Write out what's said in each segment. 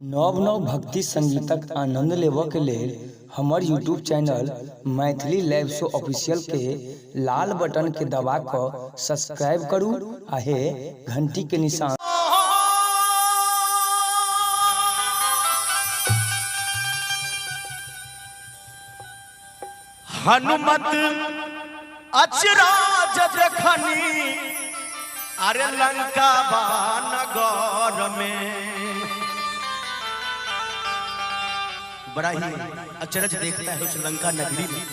नव नव भक्ति संगीतक आनंद लेबऽ के लेल हमर यूट्यूब चैनल मैथिली लाइव शो ऑफिशियल के लाल बटन के दबा कऽ सब्सक्राइब करू आ हे घंटी के निशान हनुमत अचराज देखनी अरे लंका नगर में बड़ा ही अचरज देखता है उस लंका नगरी में।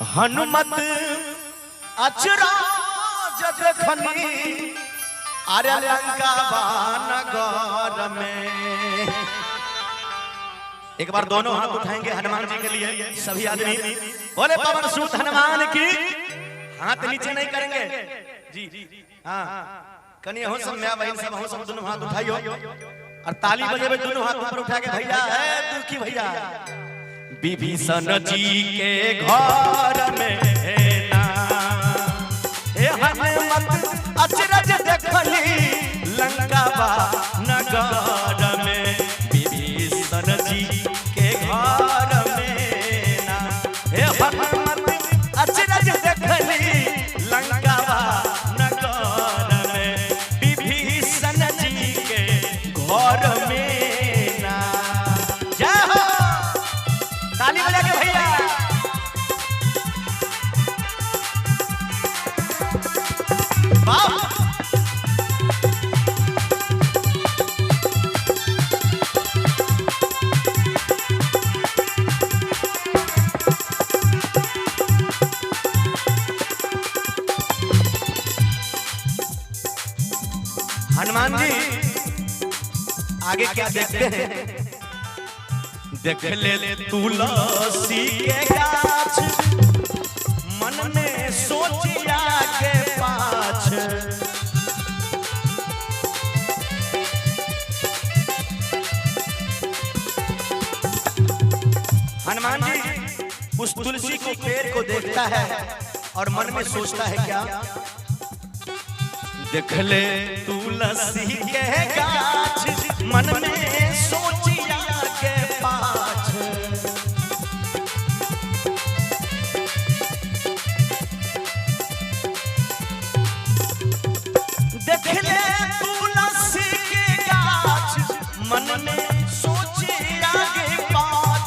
हनुमत अचराज देखनी अरे लंका नगर में। एक बार दोनों हाथ उठाएंगे हनुमान जी के लिए सभी आदमी बोले पवन सूत हनुमान की। हाथ नीचे नहीं करेंगे जी हाँ कन्या हो सब मैं बहन सब हो सब दोनों हाथ उठाइयो और ताली बजेबे दोनों हाथ ऊपर उठा के भैया है दुखी भैया। विभीषण जी के घर में ना हे हनुमत अचरज देखली लंका नगर में। विभीषण जी के घर में ना हे हनुमत अचरज देखली लंका नगर में। विभीषण जी के घर में ना जय हो ताली बजा के भैया। हनुमान जी आगे क्या देखते हैं। देख ले तुलसी के गाछ मन में सोचिया के पाछ। हनुमान जी उस तुलसी को पेड़ को देखता है और मन में सोचता है क्या। देख ले तुलसी के गाछ मन में सोचिया के पाछ। देख ले तुलसी के गाछ मन में सोचिया के पाछ।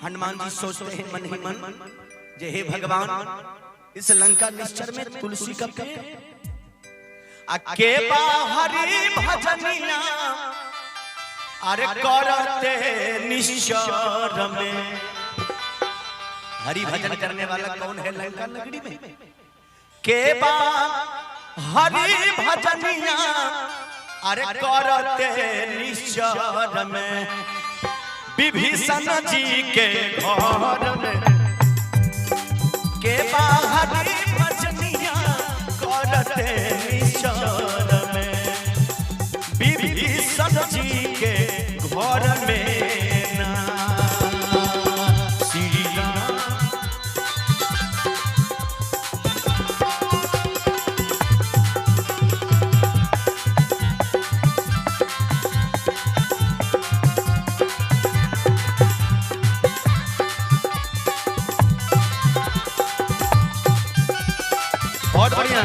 हनुमान जी सोचते हैं मन ही मन जे हे भगवान इस लंका निश्चर में तुलसी का पेड़ के बाहरी भजनिया अरे करते निश्चर में। हरि भजन करने वाला कौन है लंका नगरी में। के बाहरी भजनिया अरे करते निश्चर में। विभीषण जी के घर में के बाहरी भजनिया करते निश्चर में। विभीषण जी के घर में ना श्री राम। बहुत बढ़िया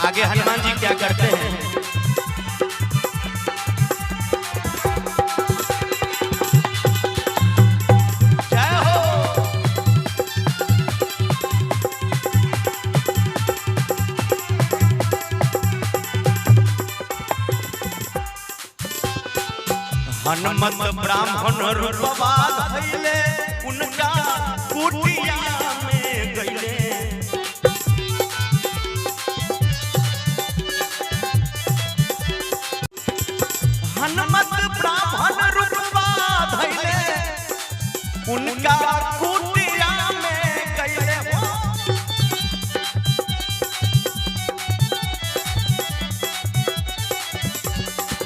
आगे हनुमान जी क्या करते हैं। जय हो हनुमत ब्राह्मण रूपवा धइले उनका कुटिया में गइले। हनुमत ब्राह्मण रूपवा धैले उनका कुटिया में कैले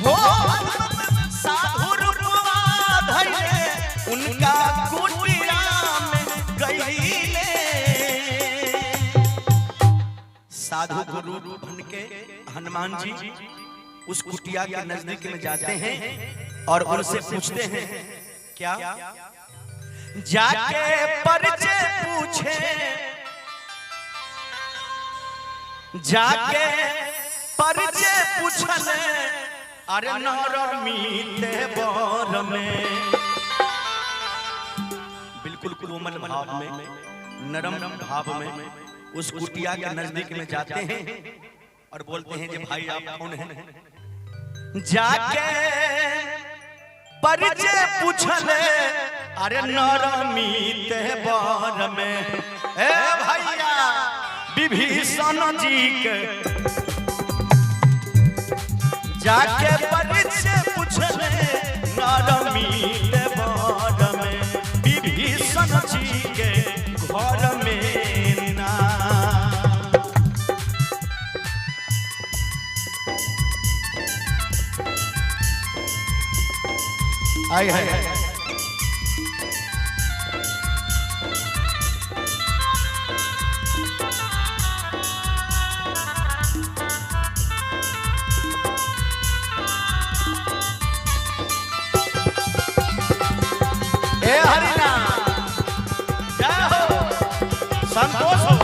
हो साधु रूपवा धैले उनका कुटिया में कैले साधु गुरु बन के हनुमान जी उस कुटिया के नजदीक में जाते हैं और उनसे पूछते हैं क्या जाके परिचय पूछे जाके परिचय पूछने अरे नरमीते बर में बिल्कुल कोमल भाव में नरम भाव में उस कुटिया के नजदीक में जाते हैं और बोलते हैं कि भाई आप कौन हैं जाके परिचय पूछले अरे नरमीते बर में ए भैया विभीषण जी के जाके परिचय पूछले नरमीते बर में विभीषण जी के घर में ना आए है ए हरिना जय हो संतोष हो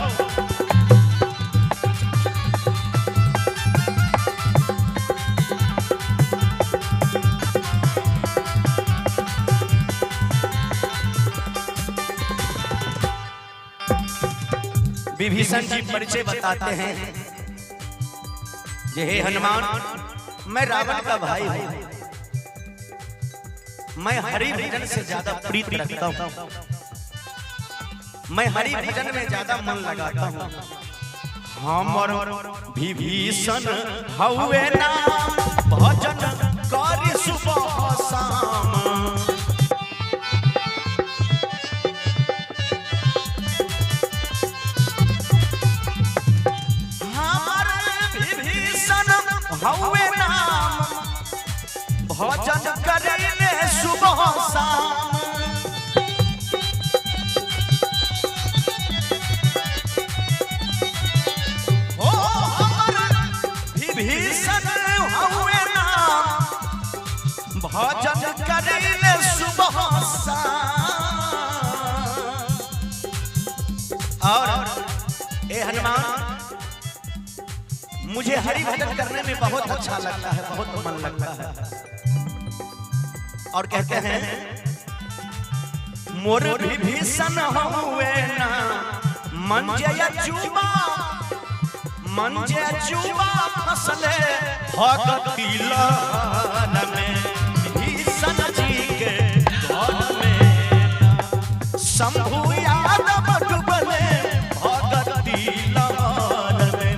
विभीषण जी परिचय बताते हैं जे हे हनुमान मैं रावण का भाई हूं मैं हरि भजन से ज्यादा प्रीत रखता हूं मैं हरि भजन में ज्यादा मन लगाता हूं हमर विभीषण हउए ना भजन करि सुबह शाम हउए नाम भजन करेले सुबह शाम ओ हमर विभीषण हउए नाम भजन करेले सुबह शाम और ए हनुमान मुझे हरि भजन करने में बहुत अच्छा लगता है बहुत मन लगता है और कहते हैं मोर विभीषण हुए ना मंजया चुबा फसले भगती लहर में विभीषण जी के घर में शंभु यादव डुबले भगती लहर में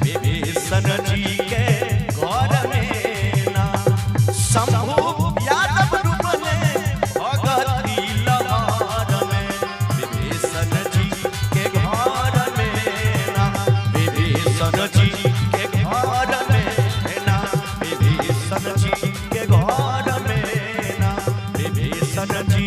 विभीषण जी के घर में ना शंभु यादव डुबले भगती लहर में विभीषण जी के घर में ना विभीषण जी के घर में ना विभीषण जी के घर में ना विभीषण जी